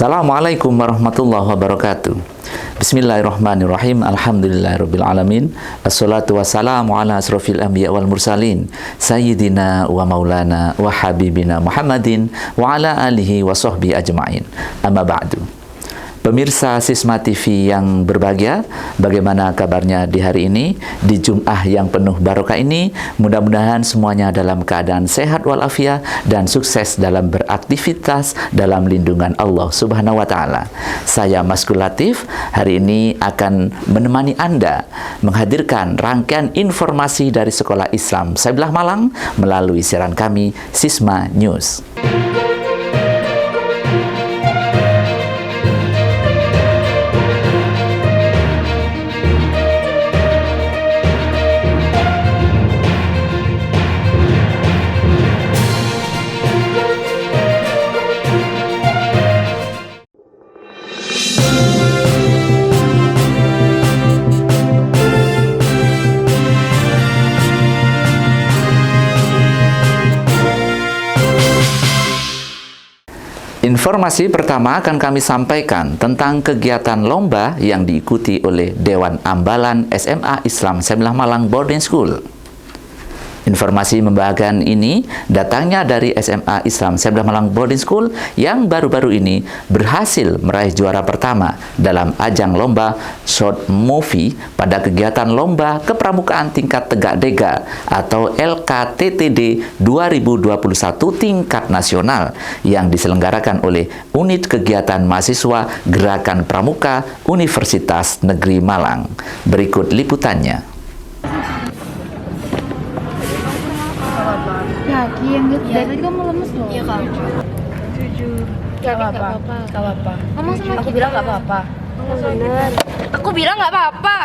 Assalamualaikum warahmatullahi wabarakatuh. Bismillahirrahmanirrahim. Alhamdulillahirrabbilalamin. Assalatu wassalamu ala asrofil anbiya wal mursalin Sayyidina wa maulana wa habibina Muhammadin wa ala alihi wa sahbihi ajma'in. Amma ba'du. Pemirsa Sisma TV yang berbahagia, bagaimana kabarnya di hari ini, di Jum'ah yang penuh barokah ini? Mudah-mudahan semuanya dalam keadaan sehat walafiat dan sukses dalam beraktivitas dalam lindungan Allah Subhanahu wa Ta'ala. Saya Maskur Latif, hari ini akan menemani Anda menghadirkan rangkaian informasi dari Sekolah Islam Sabilah Malang melalui siaran kami Sisma News. Informasi pertama akan kami sampaikan tentang kegiatan lomba yang diikuti oleh Dewan Ambalan SMA Islam Sabilah Malang Boarding School. Informasi membahagiakan ini datangnya dari SMA Islam Sabilah Malang Boarding School yang baru-baru ini berhasil meraih juara pertama dalam ajang lomba short movie pada kegiatan lomba kepramukaan tingkat tegak dega atau LKTTD 2021 tingkat nasional yang diselenggarakan oleh Unit Kegiatan Mahasiswa Gerakan Pramuka Universitas Negeri Malang. Berikut liputannya. Kaki yang gitu, dari tadi kamu lemes loh. Iya kak. Jujur. Gak apa-apa. Gak apa-apa. Ngomong sama Aku bilang gak apa-apa. bener. Aku bilang gak apa-apa.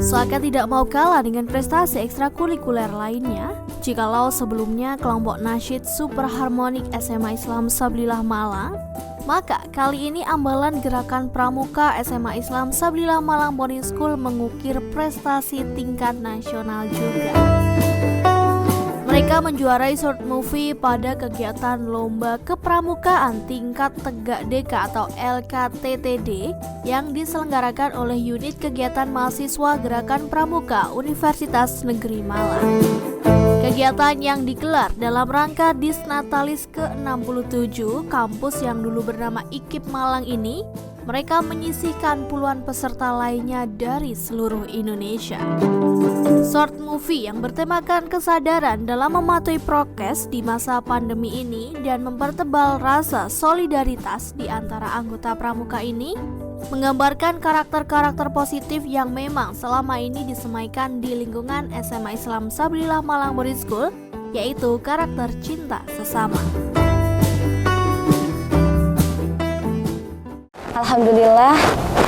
Seakan tidak mau kalah dengan prestasi ekstrakurikuler lainnya, jikalau sebelumnya kelompok nasyid Super Harmonik SMA Islam Sabilah Malang, maka kali ini ambalan Gerakan Pramuka SMA Islam Sabilah Malang Boarding School mengukir prestasi tingkat nasional juga. Mereka menjuarai short movie pada kegiatan Lomba Kepramukaan Tingkat Tegak Deka atau LKTTD yang diselenggarakan oleh Unit Kegiatan Mahasiswa Gerakan Pramuka Universitas Negeri Malang. Kegiatan yang digelar dalam rangka Disnatalis ke-67 kampus yang dulu bernama IKIP Malang ini, mereka menyisihkan puluhan peserta lainnya dari seluruh Indonesia. Short movie yang bertemakan kesadaran dalam mematuhi prokes di masa pandemi ini dan mempertebal rasa solidaritas di antara anggota pramuka ini menggambarkan karakter-karakter positif yang memang selama ini disemaikan di lingkungan SMA Islam Sabilah Malang Boarding School, yaitu karakter cinta sesama. Alhamdulillah,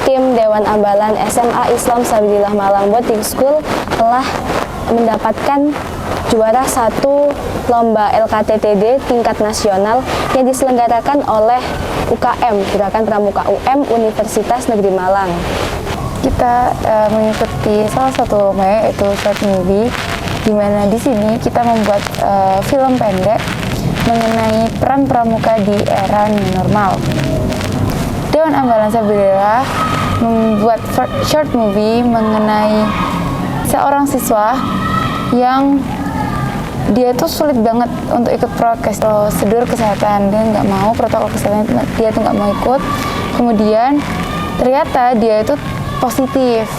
tim Dewan Ambalan SMA Islam Sabilah Malang Boarding School telah mendapatkan juara 1 lomba LKTTD tingkat nasional yang diselenggarakan oleh UKM, Gerakan Pramuka UM Universitas Negeri Malang. Kita mengikuti salah satu lomba yaitu short movie, di mana di sini kita membuat film pendek mengenai peran pramuka di era new normal. Dewan Ambalan Sabilah membuat short movie mengenai seorang siswa yang dia tuh sulit banget untuk ikut prokes, prosedur kesehatan, dia nggak mau, protokol kesehatan dia tuh nggak mau ikut. Kemudian ternyata dia itu positif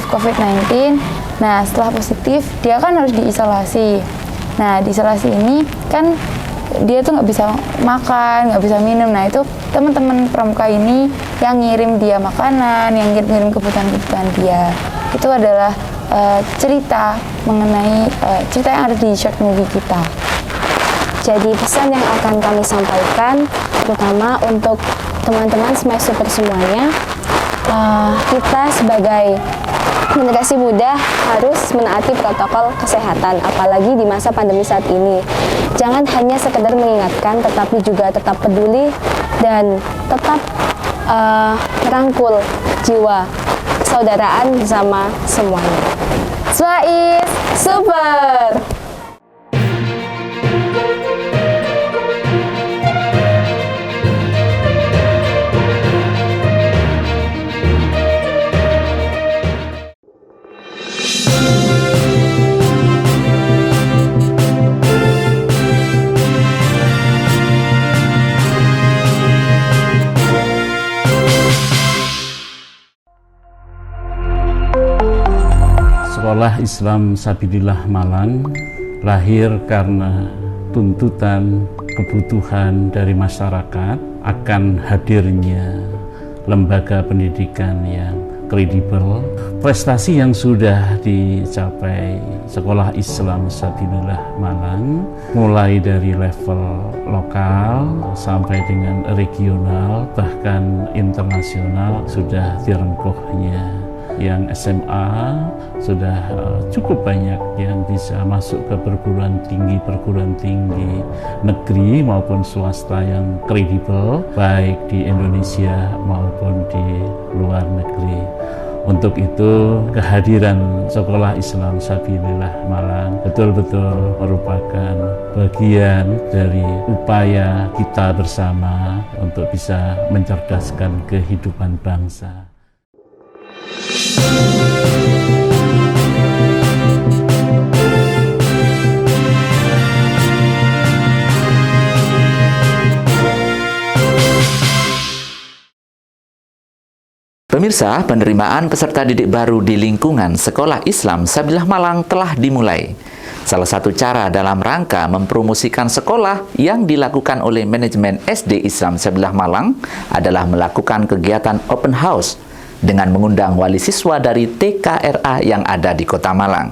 COVID-19. Nah, setelah positif dia kan harus diisolasi. Nah, di isolasi ini kan dia tuh nggak bisa makan, nggak bisa minum. Nah, itu teman-teman pramuka ini yang ngirim dia makanan, yang ngirim kebutuhan-kebutuhan dia. Itu adalah cerita mengenai cerita yang ada di short movie kita. Jadi pesan yang akan kami sampaikan, terutama untuk teman-teman Smile Super semuanya, kita sebagai generasi muda harus menaati protokol kesehatan, apalagi di masa pandemi saat ini. Jangan hanya sekedar mengingatkan, tetapi juga tetap peduli dan tetap merangkul jiwa persaudaraan bersama semuanya. Smile Super! Sekolah Islam Sabilillah Malang lahir karena tuntutan kebutuhan dari masyarakat akan hadirnya lembaga pendidikan yang kredibel. Prestasi yang sudah dicapai Sekolah Islam Sabilillah Malang mulai dari level lokal sampai dengan regional bahkan internasional sudah direngkuhnya. Yang SMA sudah cukup banyak yang bisa masuk ke perguruan tinggi negeri maupun swasta yang kredibel baik di Indonesia maupun di luar negeri. Untuk itu kehadiran Sekolah Islam Sabilillah Malang betul-betul merupakan bagian dari upaya kita bersama untuk bisa mencerdaskan kehidupan bangsa. Pemirsa, penerimaan peserta didik baru di lingkungan Sekolah Islam Sabilillah Malang telah dimulai. Salah satu cara dalam rangka mempromosikan sekolah yang dilakukan oleh manajemen SD Islam Sabilillah Malang adalah melakukan kegiatan open house dengan mengundang wali siswa dari TKRA yang ada di Kota Malang.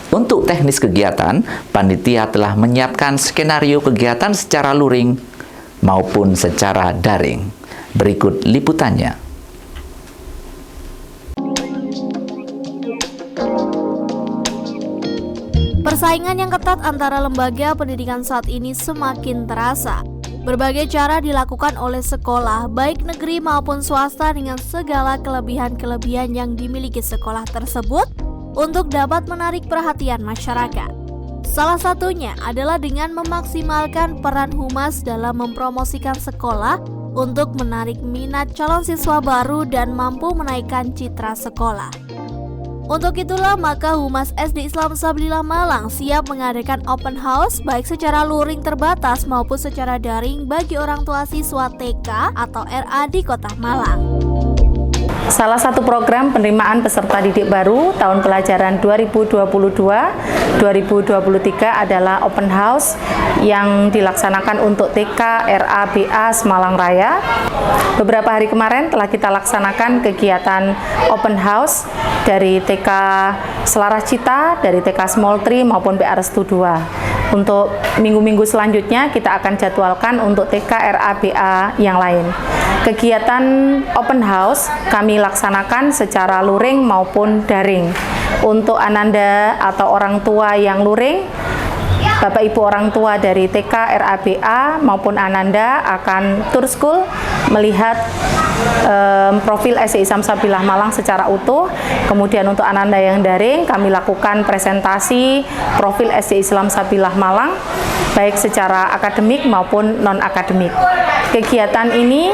Untuk teknis kegiatan, panitia telah menyiapkan skenario kegiatan secara luring maupun secara daring. Berikut liputannya. Persaingan yang ketat antara lembaga pendidikan saat ini semakin terasa. Berbagai cara dilakukan oleh sekolah, baik negeri maupun swasta dengan segala kelebihan-kelebihan yang dimiliki sekolah tersebut untuk dapat menarik perhatian masyarakat. Salah satunya adalah dengan memaksimalkan peran humas dalam mempromosikan sekolah untuk menarik minat calon siswa baru dan mampu menaikkan citra sekolah. Untuk itulah maka Humas SD Islam Sabilillah Malang siap mengadakan open house baik secara luring terbatas maupun secara daring bagi orang tua siswa TK atau RA di Kota Malang. Salah satu program penerimaan peserta didik baru tahun pelajaran 2022-2023 adalah open house yang dilaksanakan untuk TK RA BA Semalang Raya. Beberapa hari kemarin telah kita laksanakan kegiatan open house dari TK Selaras Cita, dari TK Small Tree maupun BA Restu 2. Untuk minggu-minggu selanjutnya kita akan jadwalkan untuk TK RA BA yang lain. Kegiatan open house kami laksanakan secara luring maupun daring. Untuk Ananda atau orang tua yang luring, Bapak Ibu orang tua dari TK RABA maupun Ananda akan tour school melihat profil SD Islam Sabilillah Malang secara utuh. Kemudian untuk Ananda yang daring, kami lakukan presentasi profil SD Islam Sabilillah Malang baik secara akademik maupun non-akademik. Kegiatan ini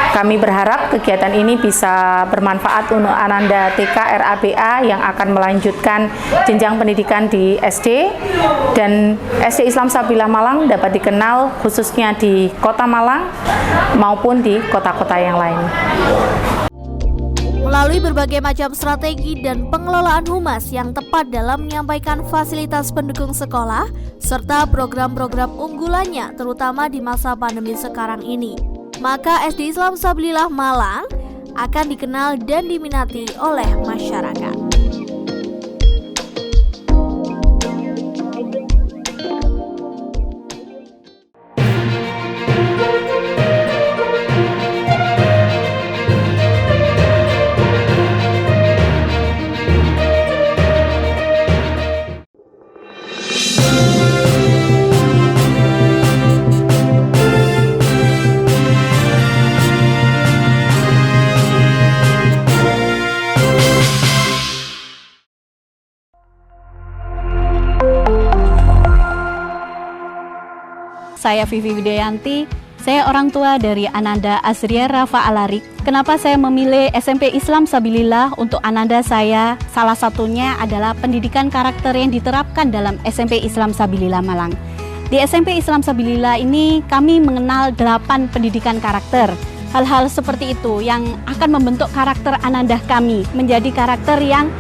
kami berharap kegiatan ini bisa bermanfaat untuk Ananda TK RABA yang akan melanjutkan jenjang pendidikan di SD, dan SD Islam Sabilillah Malang dapat dikenal khususnya di Kota Malang maupun di kota-kota yang lain. Melalui berbagai macam strategi dan pengelolaan humas yang tepat dalam menyampaikan fasilitas pendukung sekolah serta program-program unggulannya terutama di masa pandemi sekarang ini, maka SD Islam Sabilillah Malang akan dikenal dan diminati oleh masyarakat. Saya Vivi Widayanti, saya orang tua dari Ananda Azria Rafa Alarik. Kenapa saya memilih SMP Islam Sabilillah untuk Ananda saya? Salah satunya adalah pendidikan karakter yang diterapkan dalam SMP Islam Sabilillah Malang. Di SMP Islam Sabilillah ini kami mengenal 8 pendidikan karakter. Hal-hal seperti itu yang akan membentuk karakter Ananda kami menjadi karakter yang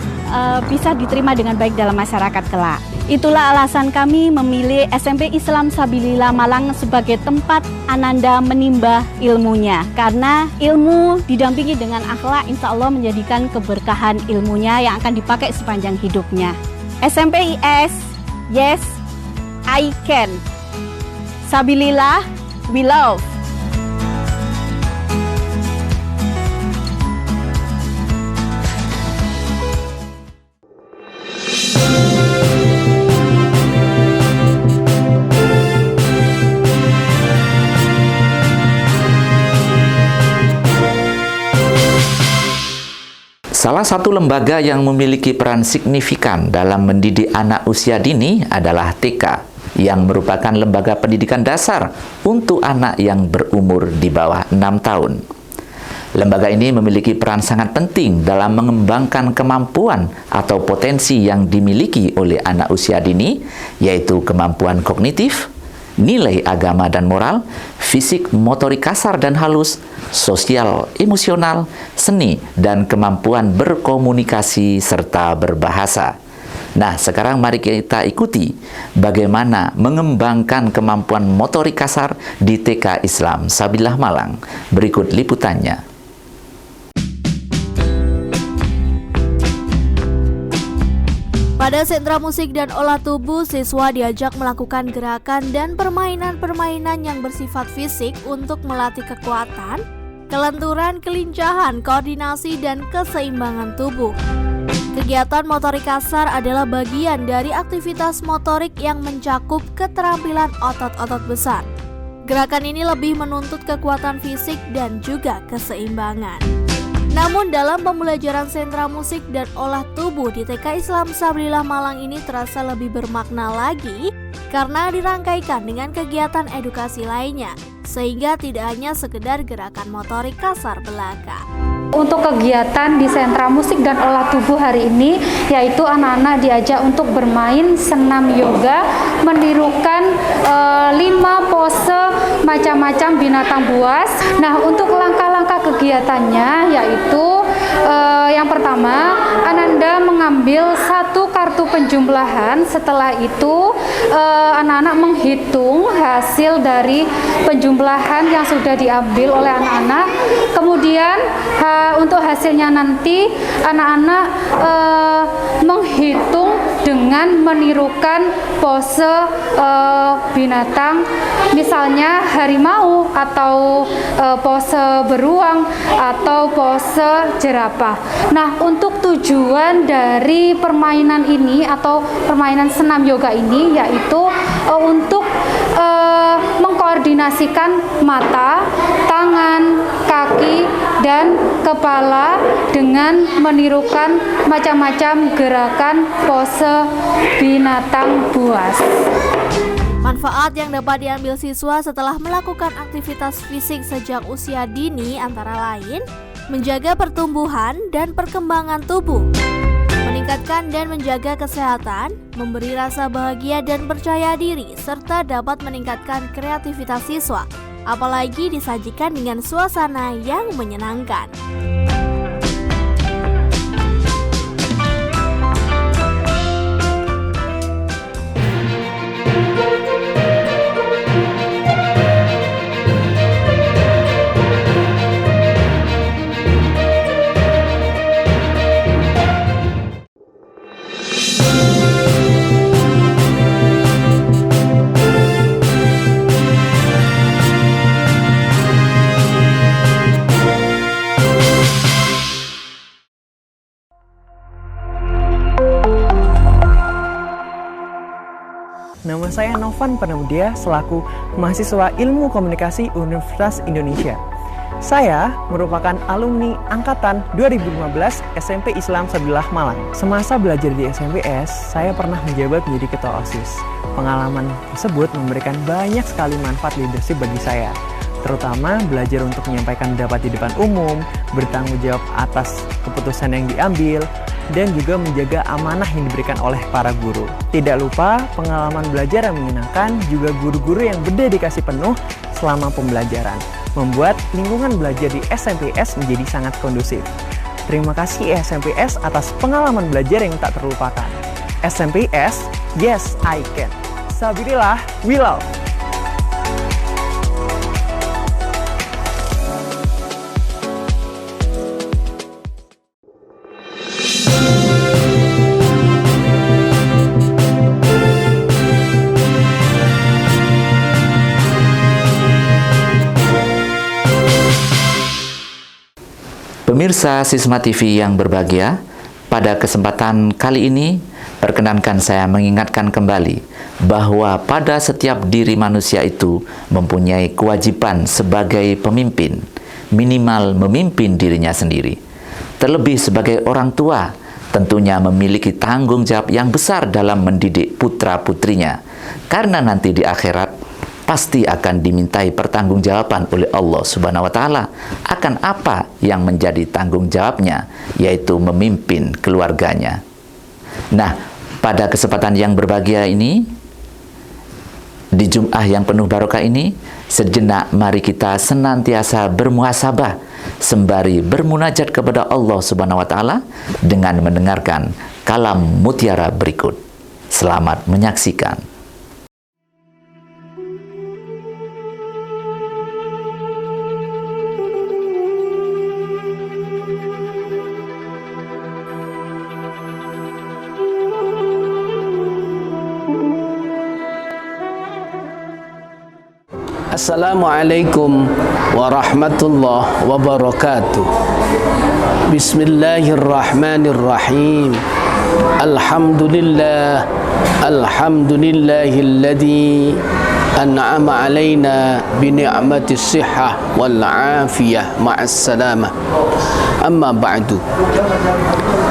bisa diterima dengan baik dalam masyarakat kelak. Itulah alasan kami memilih SMP Islam Sabilillah Malang sebagai tempat Ananda menimba ilmunya. Karena ilmu didampingi dengan akhlak, insya Allah menjadikan keberkahan ilmunya yang akan dipakai sepanjang hidupnya. SMP IS, yes, I can. Sabilillah, we love. Salah satu lembaga yang memiliki peran signifikan dalam mendidik anak usia dini adalah TK, yang merupakan lembaga pendidikan dasar untuk anak yang berumur di bawah 6 tahun. Lembaga ini memiliki peran sangat penting dalam mengembangkan kemampuan atau potensi yang dimiliki oleh anak usia dini, yaitu kemampuan kognitif, nilai agama dan moral, fisik, motorik kasar dan halus, sosial, emosional, seni, dan kemampuan berkomunikasi serta berbahasa. Nah, sekarang mari kita ikuti bagaimana mengembangkan kemampuan motorik kasar di TK Islam Sabilillah Malang. Berikut liputannya. Pada sentra musik dan olah tubuh, siswa diajak melakukan gerakan dan permainan-permainan yang bersifat fisik untuk melatih kekuatan, kelenturan, kelincahan, koordinasi, dan keseimbangan tubuh. Kegiatan motorik kasar adalah bagian dari aktivitas motorik yang mencakup keterampilan otot-otot besar. Gerakan ini lebih menuntut kekuatan fisik dan juga keseimbangan. Namun dalam pembelajaran sentra musik dan olah tubuh di TK Islam Sabilillah Malang ini terasa lebih bermakna lagi karena dirangkaikan dengan kegiatan edukasi lainnya, sehingga tidak hanya sekedar gerakan motorik kasar belaka. Untuk kegiatan di sentra musik dan olah tubuh hari ini, yaitu anak-anak diajak untuk bermain senam yoga, menirukan 5 pose macam-macam binatang buas. Nah, untuk langkah-langkah kegiatannya yaitu yang pertama, Ananda mengambil 1 kartu penjumlahan. Setelah itu anak-anak menghitung hasil dari penjumlahan yang sudah diambil oleh anak-anak. Kemudian untuk hasilnya nanti anak-anak menghitung dengan menirukan pose binatang, misalnya harimau atau pose beruang atau pose jerapah. Nah, untuk tujuan dari permainan ini atau permainan senam yoga ini yaitu untuk mengkoordinasikan mata, tangan, kaki, dan kepala dengan menirukan macam-macam gerakan pose binatang buas. Manfaat yang dapat diambil siswa setelah melakukan aktivitas fisik sejak usia dini antara lain menjaga pertumbuhan dan perkembangan tubuh, meningkatkan dan menjaga kesehatan, memberi rasa bahagia dan percaya diri, serta dapat meningkatkan kreativitas siswa, apalagi disajikan dengan suasana yang menyenangkan. Nama saya Novan Panamudia selaku mahasiswa Ilmu Komunikasi Universitas Indonesia. Saya merupakan alumni angkatan 2015 SMP Islam Sabilillah Malang. Semasa belajar di SMPS, saya pernah menjabat menjadi ketua OSIS. Pengalaman tersebut memberikan banyak sekali manfaat leadership bagi saya, terutama belajar untuk menyampaikan pendapat di depan umum, bertanggung jawab atas keputusan yang diambil, dan juga menjaga amanah yang diberikan oleh para guru. Tidak lupa pengalaman belajar yang menyenangkan, juga guru-guru yang berdedikasi penuh selama pembelajaran, membuat lingkungan belajar di SMPS menjadi sangat kondusif. Terima kasih SMPS atas pengalaman belajar yang tak terlupakan. SMPS, yes I can. Sabilillah, Wilal. Pemirsa Sisma TV yang berbahagia, pada kesempatan kali ini perkenankan saya mengingatkan kembali bahwa pada setiap diri manusia itu mempunyai kewajiban sebagai pemimpin, minimal memimpin dirinya sendiri. Terlebih sebagai orang tua, tentunya memiliki tanggung jawab yang besar dalam mendidik putra-putrinya, karena nanti di akhirat pasti akan dimintai pertanggungjawaban oleh Allah Subhanahu wa Ta'ala akan apa yang menjadi tanggung jawabnya, yaitu memimpin keluarganya. Nah, pada kesempatan yang berbahagia ini, di Jum'ah yang penuh barokah ini, sejenak mari kita senantiasa bermuhasabah sembari bermunajat kepada Allah Subhanahu wa Ta'ala dengan mendengarkan kalam mutiara berikut. Selamat menyaksikan. Assalamualaikum warahmatullahi wabarakatuh. Bismillahirrahmanirrahim. Alhamdulillahilladzi an'ama alaina bi ni'matis sihhah wal afiyah ma'as salamah. Amma ba'du.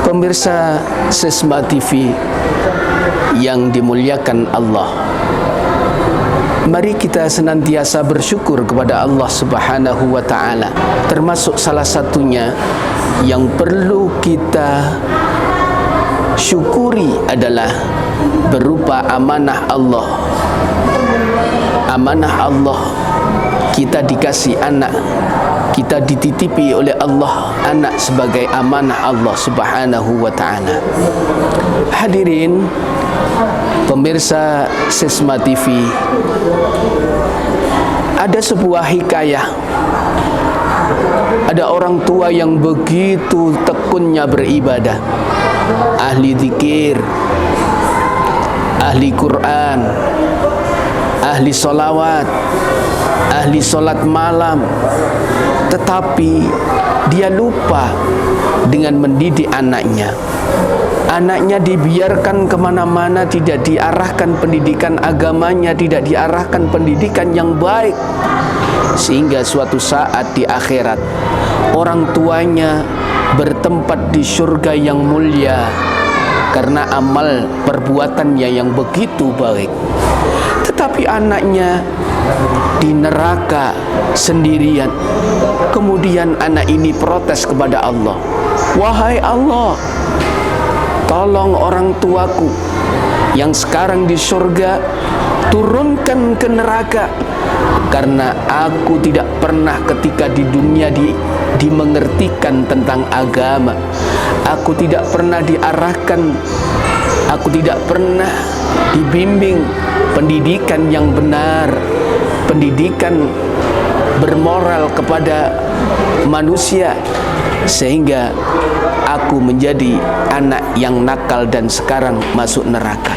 Pemirsa Sisma TV yang dimuliakan Allah, mari kita senantiasa bersyukur kepada Allah Subhanahu wa Ta'ala. Termasuk salah satunya yang perlu kita syukuri adalah berupa amanah Allah. Amanah Allah, kita dikasih anak, kita dititipi oleh Allah anak sebagai amanah Allah Subhanahu wa Ta'ala. Hadirin pemirsa Sisma TV, ada sebuah hikayah. Ada orang tua yang begitu tekunnya beribadah, ahli zikir, ahli Quran, ahli solawat, ahli solat malam, tetapi dia lupa dengan mendidik anaknya. Anaknya dibiarkan kemana-mana, tidak diarahkan pendidikan agamanya, tidak diarahkan pendidikan yang baik, sehingga suatu saat di akhirat orang tuanya bertempat di surga yang mulia karena amal perbuatannya yang begitu baik. Tetapi anaknya di neraka sendirian. Kemudian anak ini protes kepada Allah, "Wahai Allah, tolong orang tuaku yang sekarang di surga turunkan ke neraka, karena aku tidak pernah ketika di dunia dimengertikan tentang agama. Aku tidak pernah diarahkan, aku tidak pernah dibimbing pendidikan yang benar, pendidikan bermoral kepada manusia, sehingga aku menjadi anak yang nakal dan sekarang masuk neraka."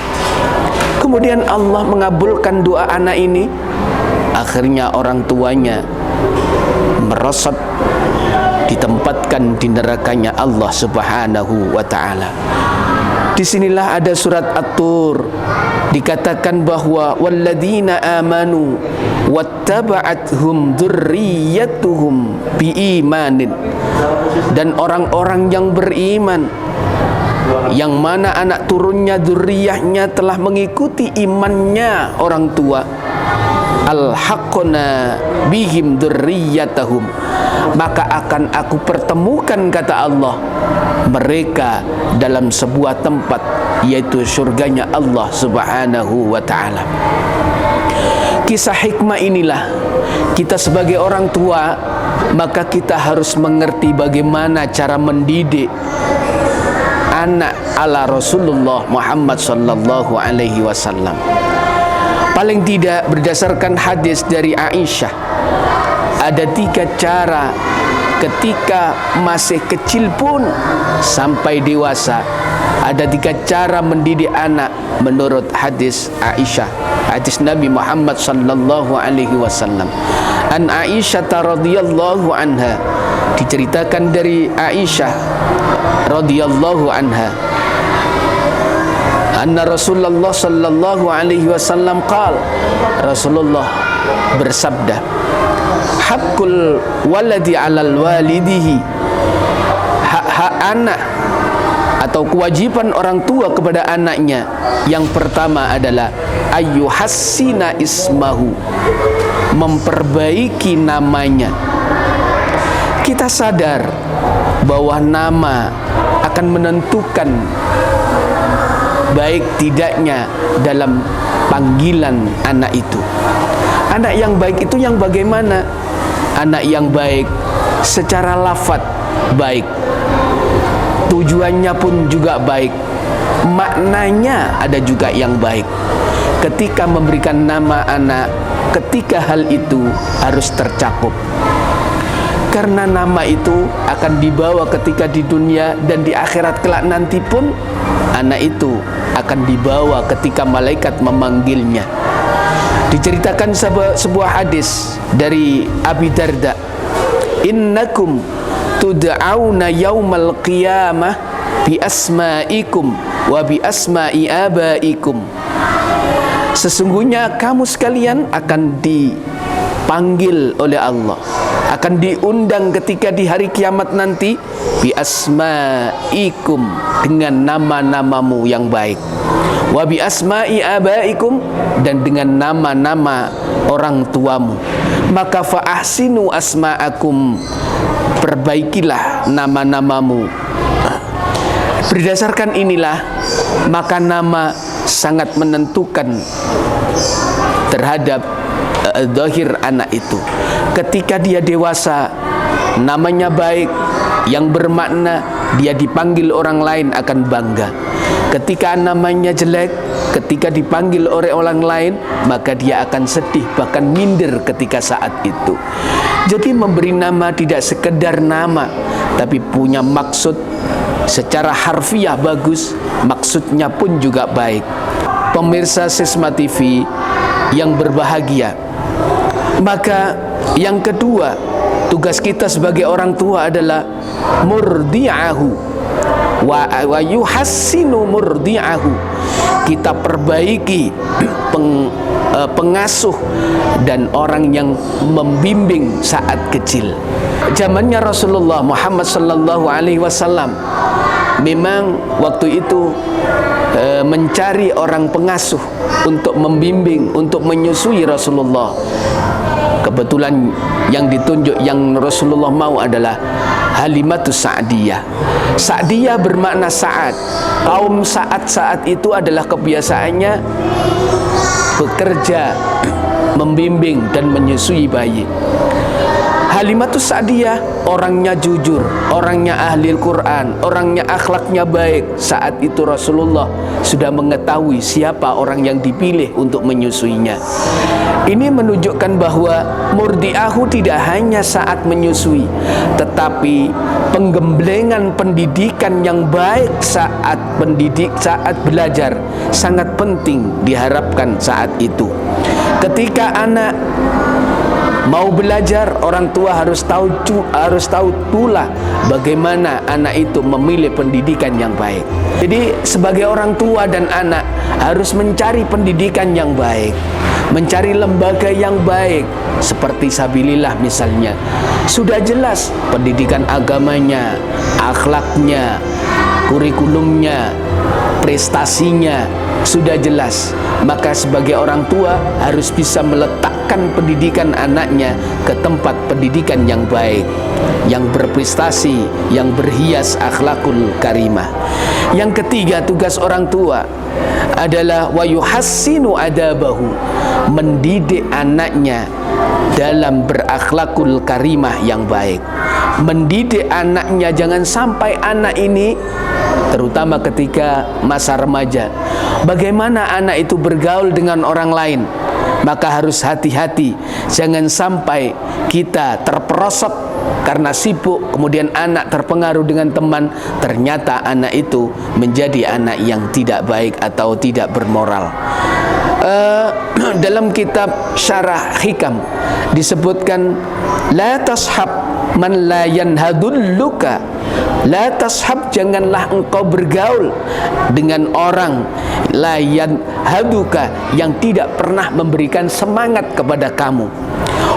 Kemudian Allah mengabulkan doa anak ini. Akhirnya orang tuanya merosot, ditempatkan di nerakanya Allah Subhanahu wa Ta'ala. Disinilah ada surat At-Tur, dikatakan bahwa walladzina amanu wattaba'athum dzurriyyatuhum biimanin, dan orang-orang yang beriman yang mana anak turunnya, dzurriyyahnya telah mengikuti imannya orang tua, alhaqna bihim dzurriyyatahum, maka akan aku pertemukan, kata Allah, mereka dalam sebuah tempat, yaitu surganya Allah Subhanahu wa Ta'ala. Kisah hikmah inilah kita sebagai orang tua maka kita harus mengerti bagaimana cara mendidik anak ala Rasulullah Muhammad sallallahu alaihi wasallam. Paling tidak berdasarkan hadis dari Aisyah, ada 3 cara ketika masih kecil pun sampai dewasa. Ada 3 cara mendidik anak menurut hadis Aisyah, hadis Nabi Muhammad sallallahu alaihi wasallam. An Aisyah radhiyallahu anha, diceritakan dari Aisyah radhiyallahu anha, anna Rasulullah sallallahu alaihi wasallam qala, Rasulullah bersabda, haqqul waladi 'alal walidihi, hak-hak anak atau kewajiban orang tua kepada anaknya, yang pertama adalah ayyuhassina ismahu, memperbaiki namanya. Kita sadar bahwa nama akan menentukan baik tidaknya dalam panggilan anak itu. Anak yang baik itu yang bagaimana? Anak yang baik secara lafaz baik, tujuannya pun juga baik, maknanya ada juga yang baik. Ketika memberikan nama anak, ketika hal itu harus tercakup, karena nama itu akan dibawa ketika di dunia dan di akhirat kelak nanti pun anak itu akan dibawa ketika malaikat memanggilnya. Diceritakan sebuah hadis dari Abi Darda, innakum tud'auna yaumal qiyamah bi asma'ikum wa bi asma'i abaikum. Sesungguhnya kamu sekalian akan dipanggil oleh Allah, akan diundang ketika di hari kiamat nanti bi asma'ikum, dengan nama-namamu yang baik, wa bi asma'i abaikum, dan dengan nama-nama orang tuamu. Maka fa ahsinu asma'akum, perbaikilah nama-namamu. Berdasarkan inilah maka nama sangat menentukan terhadap zahir anak itu. Ketika dia dewasa, namanya baik, yang bermakna dia dipanggil orang lain akan bangga. Ketika namanya jelek, ketika dipanggil oleh orang lain, maka dia akan sedih, bahkan minder ketika saat itu. Jadi memberi nama tidak sekedar nama, tapi punya maksud. Secara harfiah bagus, maksudnya pun juga baik. Pemirsa Sisma TV yang berbahagia, maka yang kedua, tugas kita sebagai orang tua adalah murdi'ahu wa yuhassinu murdi'ahu. Kita perbaiki pengasuh dan orang yang membimbing saat kecil. Zamannya Rasulullah Muhammad sallallahu alaihi wasallam, memang waktu itu mencari orang pengasuh untuk membimbing, untuk menyusui Rasulullah. Kebetulan yang ditunjuk, yang Rasulullah mau adalah Halimatus Sa'diyah. Sa'diyah bermakna Sa'ad. Kaum Sa'ad saat itu adalah kebiasaannya bekerja, membimbing dan menyusui bayi. Halimatus Sa'diyah orangnya jujur, orangnya ahli Al-Quran, orangnya akhlaknya baik. Saat itu Rasulullah sudah mengetahui siapa orang yang dipilih untuk menyusuinya. Ini menunjukkan bahwa murdi'ahu tidak hanya saat menyusui, tetapi penggemblengan pendidikan yang baik saat saat belajar sangat penting diharapkan saat itu. Ketika anak mau belajar, orang tua harus tahu pula bagaimana anak itu memilih pendidikan yang baik. Jadi sebagai orang tua dan anak harus mencari pendidikan yang baik, mencari lembaga yang baik seperti Sabilillah misalnya. Sudah jelas pendidikan agamanya, akhlaknya, kurikulumnya, prestasinya sudah jelas. Maka sebagai orang tua harus bisa meletakkan pendidikan anaknya ke tempat pendidikan yang baik, yang berprestasi, yang berhias akhlakul karimah. Yang ketiga, tugas orang tua adalah wa yuhassinu adabahu, mendidik anaknya dalam berakhlakul karimah yang baik. Mendidik anaknya, jangan sampai anak ini, terutama ketika masa remaja, bagaimana anak itu bergaul dengan orang lain, maka harus hati-hati. Jangan sampai kita terperosok karena sibuk, kemudian anak terpengaruh dengan teman, ternyata anak itu menjadi anak yang tidak baik atau tidak bermoral. Dalam kitab Syarah Hikam disebutkan, la tashab man la yanhadulluka. La tashab, janganlah engkau bergaul dengan orang la yanhaduka, yang tidak pernah memberikan semangat kepada kamu.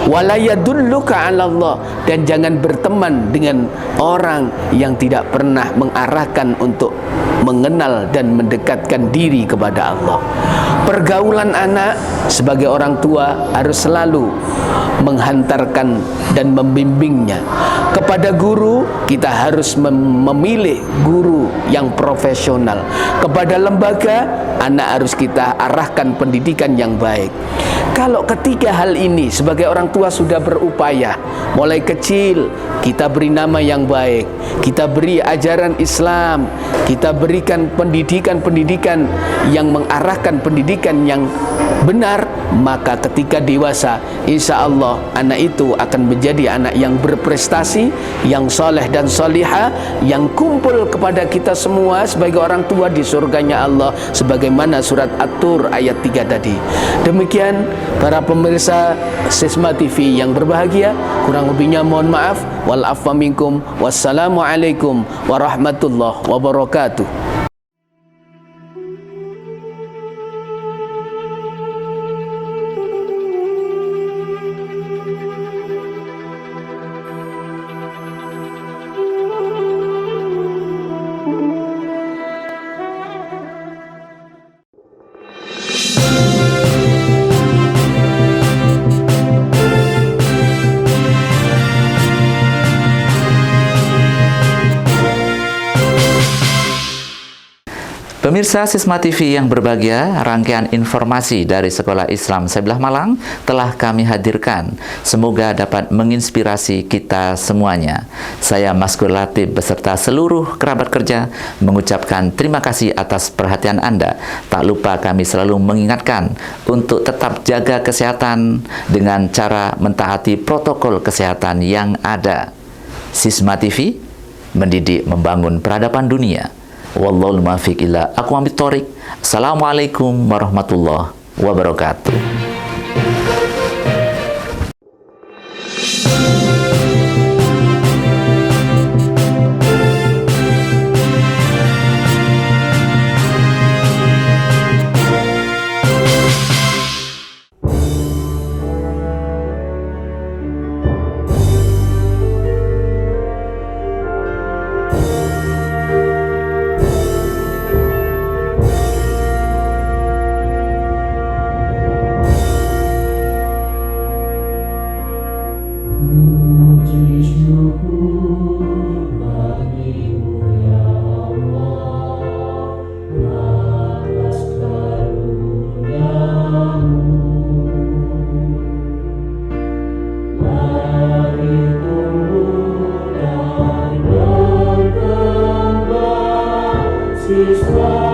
Wala yadulluka 'ala Allah, dan jangan berteman dengan orang yang tidak pernah mengarahkan untuk mengenal dan mendekatkan diri kepada Allah. Pergaulan anak sebagai orang tua harus selalu menghantarkan dan membimbingnya. Kepada guru, kita harus memilih guru yang profesional. Kepada lembaga, anak harus kita arahkan pendidikan yang baik. Kalau ketiga hal ini sebagai orang tua sudah berupaya, mulai kecil kita beri nama yang baik, kita beri ajaran Islam, kita berikan pendidikan-pendidikan yang mengarahkan pendidikan yang benar, maka ketika dewasa, insya Allah anak itu akan menjadi anak yang berprestasi, yang soleh dan solihah, yang kumpul kepada kita semua sebagai orang tua di surganya Allah, sebagaimana surat At-Tur ayat 3 tadi. Demikian para pemirsa Sisma TV yang berbahagia, kurang lebihnya mohon maaf. Wal afwa minkum. Wassalamualaikum warahmatullahi wabarakatuh. Pemirsa Sisma TV yang berbahagia, rangkaian informasi dari Sekolah Islam Sebelah Malang telah kami hadirkan. Semoga dapat menginspirasi kita semuanya. Saya Maskur Latif beserta seluruh kerabat kerja mengucapkan terima kasih atas perhatian Anda. Tak lupa kami selalu mengingatkan untuk tetap jaga kesehatan dengan cara mentaati protokol kesehatan yang ada. Sisma TV, mendidik membangun peradaban dunia. Wallahul muwaffiq ila aqwamit thoriq. Assalamualaikum warahmatullahi wabarakatuh. Siswa